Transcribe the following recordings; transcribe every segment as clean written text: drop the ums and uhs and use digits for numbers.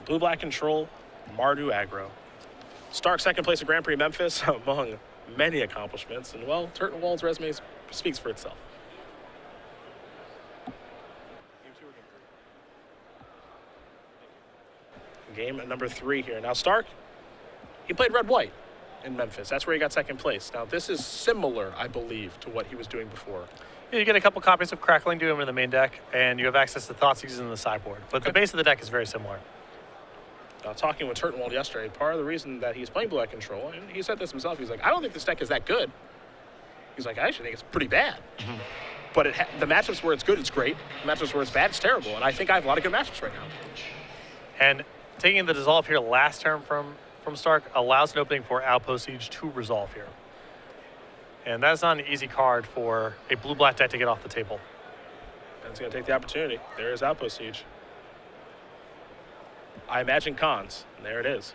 Blue Black Control, Mardu Aggro. Stark second place at Grand Prix Memphis among many accomplishments. And, well, Turtenwald's resume speaks for itself. Game number 3 here. Now, Stark, he played red-white in Memphis. That's where he got second place. Now, this is similar, I believe, to what he was doing before. Yeah, you get a couple copies of Crackling Doom in the main deck, and you have access to Thoughtseize in the sideboard. But the base of the deck is very similar. Now, talking with Turtenwald yesterday, part of the reason that he's playing Blue Black Control, and he said this himself, he's like, I don't think this deck is that good. He's like, I actually think it's pretty bad. Mm-hmm. But the matchups where it's good, it's great. The matchups where it's bad, it's terrible. And I think I have a lot of good matchups right now. And taking the Dissolve here last turn from Stark allows an opening for Outpost Siege to resolve here. And that's not an easy card for a blue-black deck to get off the table. Ben's going to take the opportunity. There is Outpost Siege. I imagine cons, and there it is.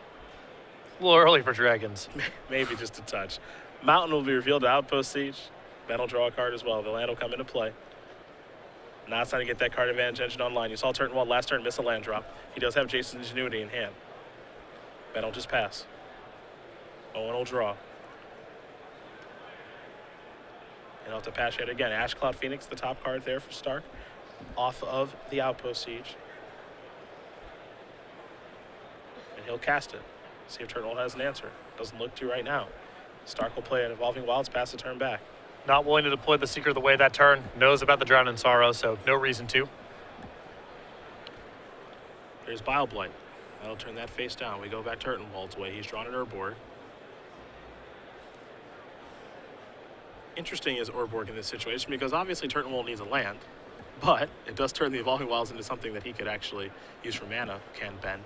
A little early for Dragons. Maybe just a touch. Mountain will be revealed to Outpost Siege. Ben will draw a card as well. The land will come into play. Now it's time to get that card advantage engine online. You saw Turtenwald last turn miss a land drop. He does have Jason's Ingenuity in hand. Ben will just pass. Owen will draw. And he'll have to pass yet again. Ash Cloud Phoenix, the top card there for Stark, off of the Outpost Siege. And he'll cast it. See if Turtenwald has an answer. Doesn't look to right now. Stark will play an Evolving Wilds, pass the turn back. Not willing to deploy the Seeker of the Way that turn. Knows about the Drown in Sorrow, so no reason to. There's Bile Blight. That'll turn that face down. We go back Turtenwald's way. He's drawn an Urborg. Interesting is Urborg in this situation because obviously Turtenwald needs a land, but it does turn the Evolving Wilds into something that he could actually use for mana, can Ben.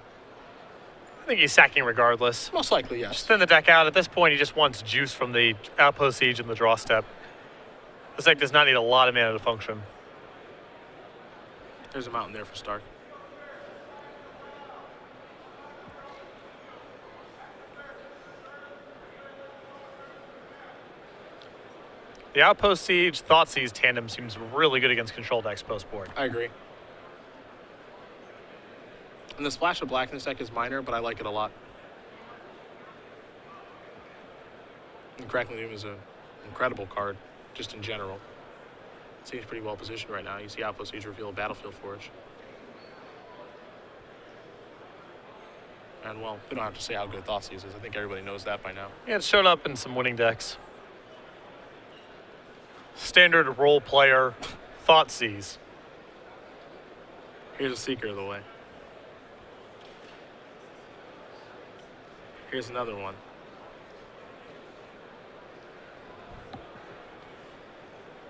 I think he's sacking regardless. Most likely, yes. Just thin the deck out. At this point, he just wants juice from the Outpost Siege and the draw step. This deck does not need a lot of mana to function. There's a mountain there for Stark. The Outpost Siege, Thoughtseize tandem seems really good against control decks post-board. I agree. And the Splash of Black in this deck is minor, but I like it a lot. And Crackling Doom is an incredible card, just in general. Seems pretty well positioned right now. You see Outpost Siege reveal Battlefield Forge. And, well, we don't have to say how good Thoughtseize is. I think everybody knows that by now. Yeah, it's showed up in some winning decks. Standard role player, Thoughtseize. Here's a Seeker of the Way. Here's another one.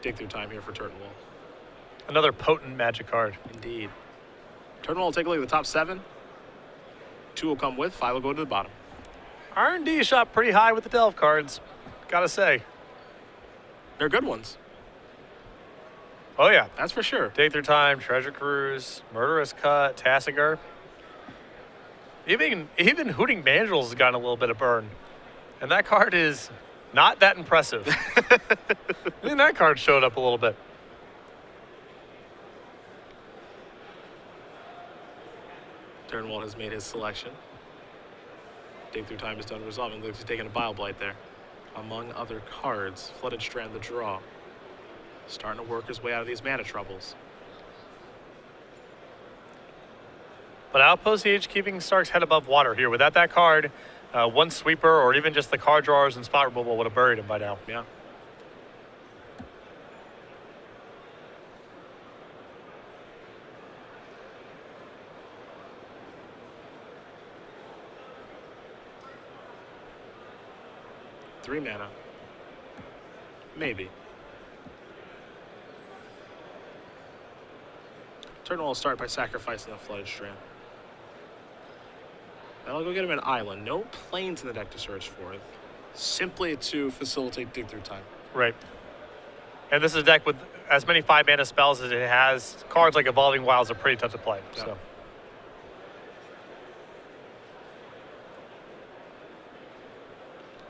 Dig through time here for Turtenwald. Another potent magic card. Indeed. Turtenwald will take a look at the top 7. 2 will come with, 5 will go to the bottom. R&D shot pretty high with the Delve cards, gotta say. They're good ones. Oh yeah. That's for sure. Dig Through Time, Treasure Cruise, Murderous Cut, Tassiger. Even Hooting Mandrills has gotten a little bit of burn. And that card is not that impressive. I think that card showed up a little bit. Turtenwald has made his selection. Dig Through Time is done resolving. Looks he's taking a Bile Blight there. Among other cards, Flooded Strand, the draw. Starting to work his way out of these mana troubles. But Outpost Siege keeping Stark's head above water here. Without that card, one sweeper or even just the card drawers and spot removal would have buried him by now. Yeah. Three mana. Maybe. Turtenwald will start by sacrificing the Flooded Strand. That'll go get him an island. No planes in the deck to search for. Simply to facilitate Dig Through Time. Right. And this is a deck with as many 5-mana spells as it has. Cards like Evolving Wilds are pretty tough to play. Yeah. So.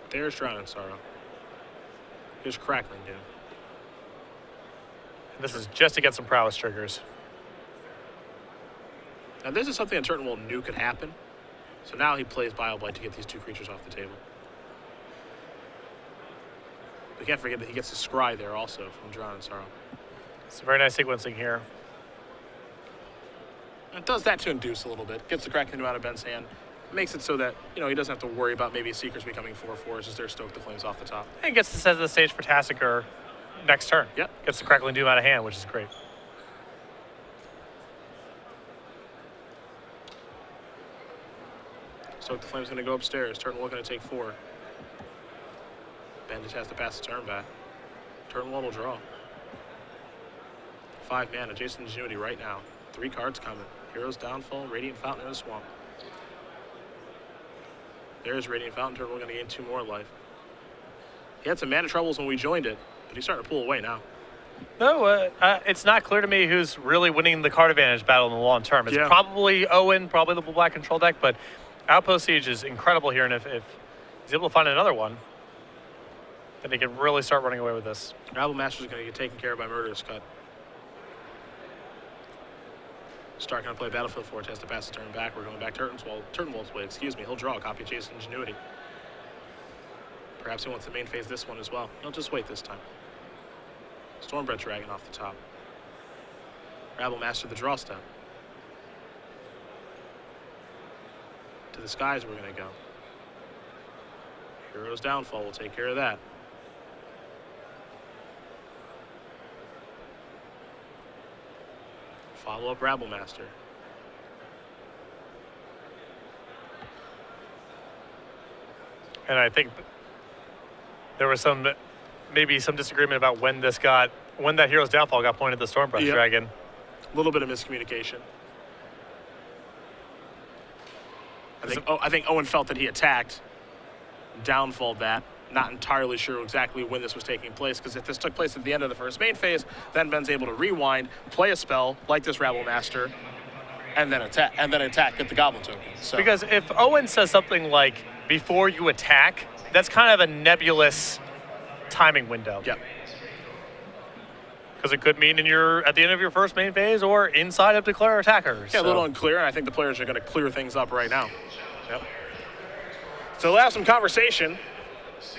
There's Drown in Sorrow. Here's Crackling Doom. And this is just to get some prowess triggers. Now, this is something that Turtenwald knew could happen. So now he plays Bioblight to get these 2 creatures off the table. We can't forget that he gets a Scry there also from Drown in Sorrow. It's a very nice sequencing here. It does that to induce a little bit. Gets the Crackling Doom out of Ben's hand. Makes it so that, he doesn't have to worry about maybe Seekers becoming 4/4s as they're Stoke the Flames off the top. And gets to set the stage for Tassiker next turn. Yep. Gets the Crackling Doom out of hand, which is great. Stoke the Flames going to go upstairs. Turtenwald going to take 4. Ben just has to pass the turn back. Turtenwald will draw. 5 mana. Jason Ingenuity right now. 3 cards coming. Hero's Downfall, Radiant Fountain, and a Swamp. There's Radiant Fountain. Turtenwald going to gain 2 more life. He had some mana troubles when we joined it, but he's starting to pull away now. No, it's not clear to me who's really winning the card advantage battle in the long term. It's probably Owen, probably the Blue-Black control deck, but Outpost Siege is incredible here, and if he's able to find another one, then he can really start running away with this. Rabble Masters is going to get taken care of by Murderous Cut. Stark going to play Battlefield 4, has to pass the turn back. We're going back Turtenwald's way, He'll draw a copy of Jason Ingenuity. Perhaps he wants to main phase this one as well. He'll just wait this time. Stormbreath Dragon off the top. Rabble Master the draw step. To the skies we're going to go. Hero's Downfall will take care of that. Follow up Rabble Master. And I think there was maybe some disagreement about when that Hero's Downfall got pointed at the Stormbreath Dragon. A little bit of miscommunication. I think Owen felt that he attacked, downfalled that. Not entirely sure exactly when this was taking place, because if this took place at the end of the first main phase, then Ben's able to rewind, play a spell like this Rabble Master, and then attack, get the Goblin token. So. Because if Owen says something like "before you attack," that's kind of a nebulous timing window. Yep. Because it could mean at the end of your first main phase or inside of Declare Attackers. Yeah, a little unclear, and I think the players are going to clear things up right now. Yep. So we'll have some conversation.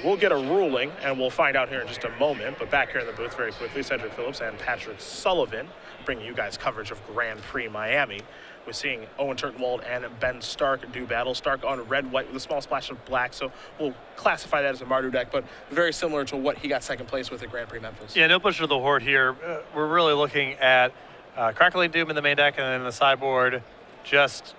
We'll get a ruling, and we'll find out here in just a moment. But back here in the booth very quickly, Cedric Phillips and Patrick Sullivan bringing you guys coverage of Grand Prix Miami. We're seeing Owen Turtenwald and Ben Stark do battle. Stark on red-white with a small splash of black, so we'll classify that as a Mardu deck, but very similar to what he got second place with at Grand Prix Memphis. Yeah, no push to the Horde here. We're really looking at Crackling Doom in the main deck, and then in the sideboard, just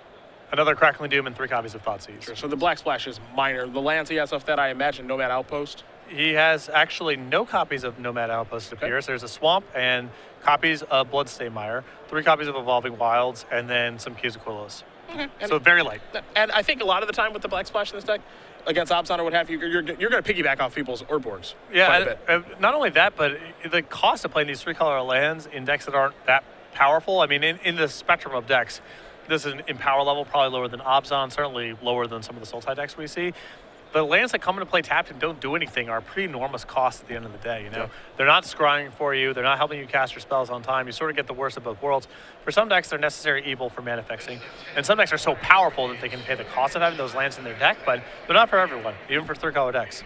another Crackling Doom and 3 copies of Thoughtseize. Sure, so the black splash is minor. The lands he has off that, I imagine, Nomad Outpost. He has actually no copies of Nomad Outpost, it appears. There's a Swamp and copies of Bloodstained Mire, 3 copies of Evolving Wilds, and then some Quetzalcoatlus. Okay. So very light. And I think a lot of the time with the black splash in this deck, against Abzan or what have you, you're going to piggyback off people's Urborgs. Yeah, not only that, but the cost of playing these 3-color lands in decks that aren't that powerful. I mean, in the spectrum of decks, this is in power level probably lower than Abzan, certainly lower than some of the Sultai decks we see. The lands that come into play tapped and don't do anything are a pretty enormous cost at the end of the day, you know? Yeah. They're not scrying for you. They're not helping you cast your spells on time. You sort of get the worst of both worlds. For some decks, they're necessary evil for mana fixing. And some decks are so powerful that they can pay the cost of having those lands in their deck, but they're not for everyone, even for 3-color decks.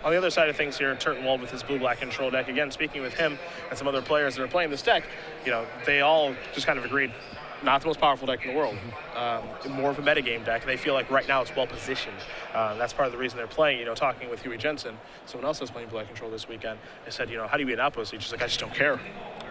On the other side of things here, Turtenwald with his blue-black control deck. Again, speaking with him and some other players that are playing this deck, they all just kind of agreed not the most powerful deck in the world. More of a metagame deck, and they feel like right now it's well positioned. That's part of the reason they're playing. Talking with Huey Jensen, someone else that's playing Black Control this weekend, I said, how do you beat an Outpost? He's just like, I just don't care.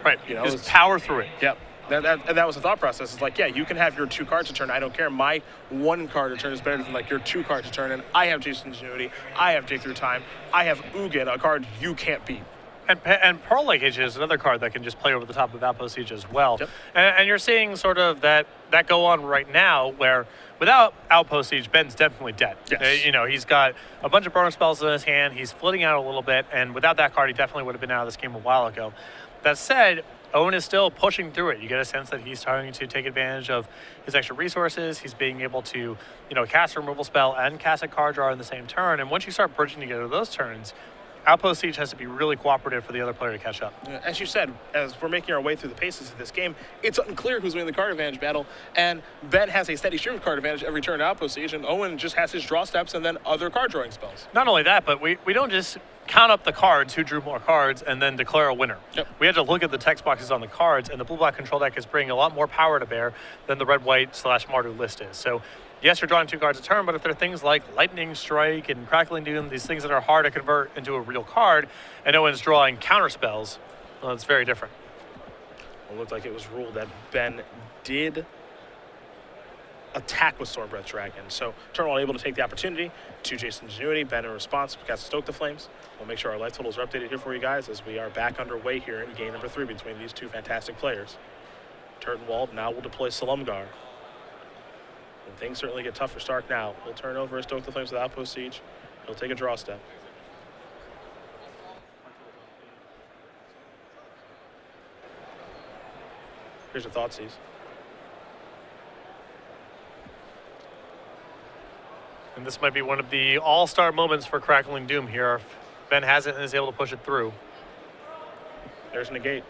Right. Just power through it. Yep. That was the thought process. It's like, yeah, you can have your 2 cards a turn. I don't care. My 1 card a turn is better than like your 2 cards a turn. And I have Jason's Ingenuity. I have Dig Through Time. I have Ugin, a card you can't beat. And Pearl Linkage is another card that can just play over the top of Outpost Siege as well. Yep. And you're seeing sort of that go on right now where without Outpost Siege, Ben's definitely dead. Yes. He's got a bunch of burn spells in his hand. He's flitting out a little bit. And without that card, he definitely would have been out of this game a while ago. That said, Owen is still pushing through it. You get a sense that he's starting to take advantage of his extra resources. He's being able to, cast a removal spell and cast a card draw in the same turn. And once you start bridging together those turns, Outpost Siege has to be really cooperative for the other player to catch up. As you said, as we're making our way through the paces of this game, it's unclear who's winning the card advantage battle, and Ben has a steady stream of card advantage every turn to Outpost Siege, and Owen just has his draw steps and then other card drawing spells. Not only that, but we don't just count up the cards, who drew more cards, and then declare a winner. Yep. We had to look at the text boxes on the cards, and the blue-black control deck is bringing a lot more power to bear than the red-white / Mardu list is. So yes, you're drawing 2 cards a turn, but if there are things like Lightning Strike and Crackling Doom, these things that are hard to convert into a real card, and Owen's drawing counter spells, well, it's very different. It looked like it was ruled that Ben did attack with Stormbreath Dragon. So Turtenwald able to take the opportunity to Jason's Ingenuity. Ben in response cast Stoke the Flames. We'll make sure our life totals are updated here for you guys as we are back underway here in game number 3 between these 2 fantastic players. Turtenwald now will deploy Salumgar. And things certainly get tough for Stark now. He'll turn over Stoke the Flames with Outpost Siege. He'll take a draw step. Here's your Thoughtseize. And this might be one of the all-star moments for Crackling Doom here. If Ben has it and is able to push it through. There's Negate.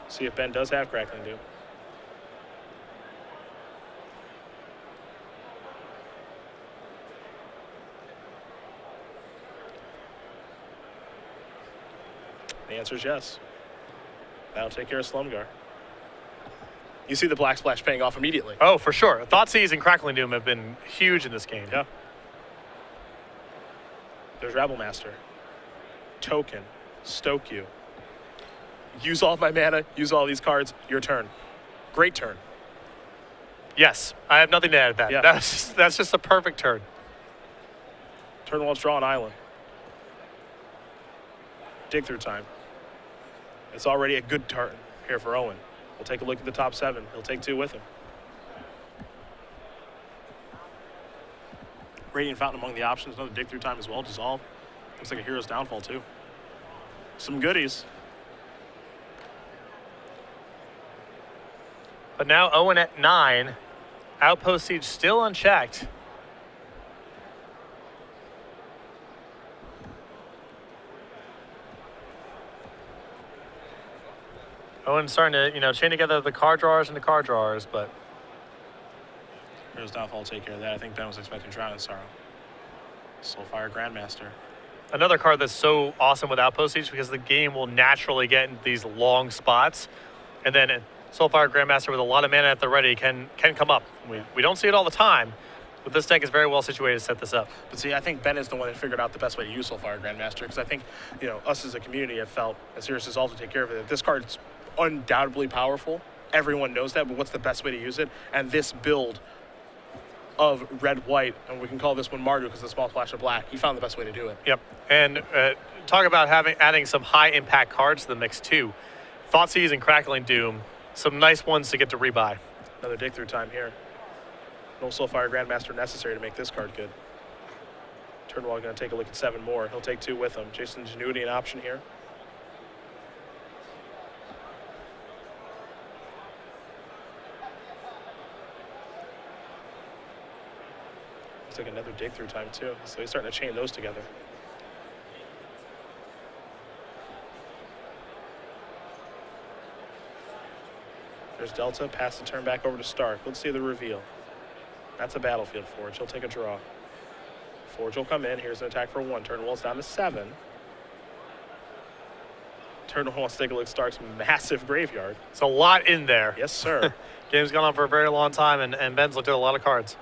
See if Ben does have Crackling Doom. The answer is yes. That'll take care of Slumgar. You see the Black Splash paying off immediately. Oh, for sure. Thoughtseize and Crackling Doom have been huge in this game. Yeah. There's Rabblemaster. Token. Stoke you. Use all of my mana. Use all these cards. Your turn. Great turn. Yes, I have nothing to add to that. Yeah. That's just a perfect turn. Turtenwald's draw an island. Dig through time. It's already a good turn here for Owen. We'll take a look at the top 7. He'll take 2 with him. Radiant Fountain among the options. Another dig through time as well. Dissolve. Looks like a Hero's Downfall too. Some goodies. But now Owen at 9. Outpost Siege still unchecked. Owen's starting to, chain together the card drawers and the card drawers, but Hero's Downfall will take care of that. I think Ben was expecting Drown in Sorrow. Soulfire Grandmaster. another card that's so awesome with Outpost Siege because the game will naturally get into these long spots, and then Soulfire Grandmaster with a lot of mana at the ready can come up. We don't see it all the time, but this deck is very well situated to set this up. But see, I think Ben is the one that figured out the best way to use Soulfire Grandmaster, because I think, us as a community have felt, as Serious Resolve to take care of it, that this card's undoubtedly powerful. Everyone knows that, but what's the best way to use it? And this build of red-white, and we can call this one Mardu because the small splash of black, he found the best way to do it. Yep, and talk about adding some high-impact cards to the mix, too. Thoughtseize and Crackling Doom, some nice ones to get to rebuy. Another dig through time here. No Soulfire Grandmaster necessary to make this card good. Turtenwald going to take a look at 7 more. He'll take 2 with him. Jason's Ingenuity an option here. Looks like another dig through time too. So he's starting to chain those together. There's Delta, pass the turn back over to Stark. Let's see the reveal. That's a Battlefield Forge. He'll take a draw. Forge will come in. Here's an attack for 1. Turtenwald's down to 7. Turtenwald wants to take a look at Stark's massive graveyard. It's a lot in there. Yes, sir. Game's gone on for a very long time, and Ben's looked at a lot of cards.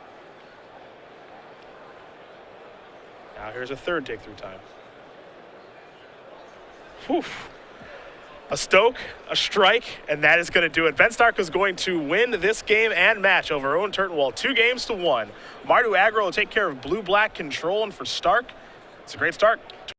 Now here's a 3rd dig through time. Whew. A Stoke, a Strike, and that is going to do it. Ben Stark is going to win this game and match over Owen Turtenwald, 2-1. Mardu Aggro will take care of blue-black control, and for Stark, it's a great start.